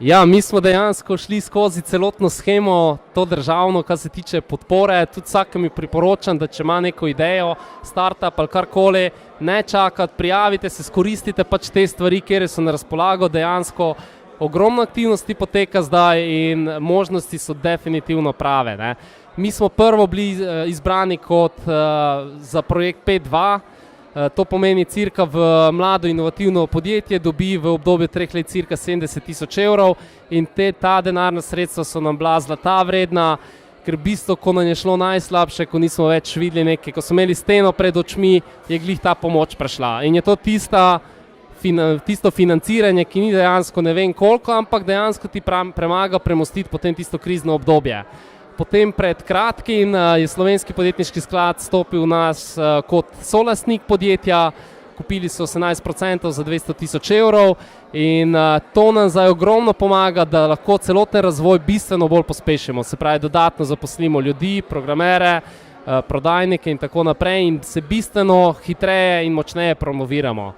Ja, mi smo dejansko šli skozi celotno shemo, to državno, kar se tiče podpore. Tudi vsakemu priporočam, da če ima neko idejo, startup ali karkoli, ne čakati, prijavite se, skoristite pač te stvari, kjer so na razpolago. Dejansko ogromno aktivnosti poteka zdaj in možnosti so definitivno prave, ne. Mi smo prvo bili izbrani kot za projekt 5.2. To pomeni cirka v mlado inovativno podjetje dobi v obdobju 3 let cirka 70 tisoč evrov in ta denarna sredstva so nam bila zlata vredna, ker v bistvu, ko nam je šlo najslabše, ko nismo več videli nekaj, ko smo imeli steno pred očmi, je glih ta pomoč prišla. In je to tisto financiranje, ki ni dejansko ne vem koliko, ampak dejansko ti premaga premostiti potem tisto krizno obdobje. Potem pred kratkim je Slovenski podjetniški sklad stopil v nas kot solastnik podjetja, kupili so 18% za 200 tisoč evrov in to nam zdaj ogromno pomaga, da lahko celoten razvoj bistveno bolj pospešimo. Se pravi, dodatno zaposlimo ljudi, programere, prodajnike in tako naprej in se bistveno hitreje in močneje promoviramo.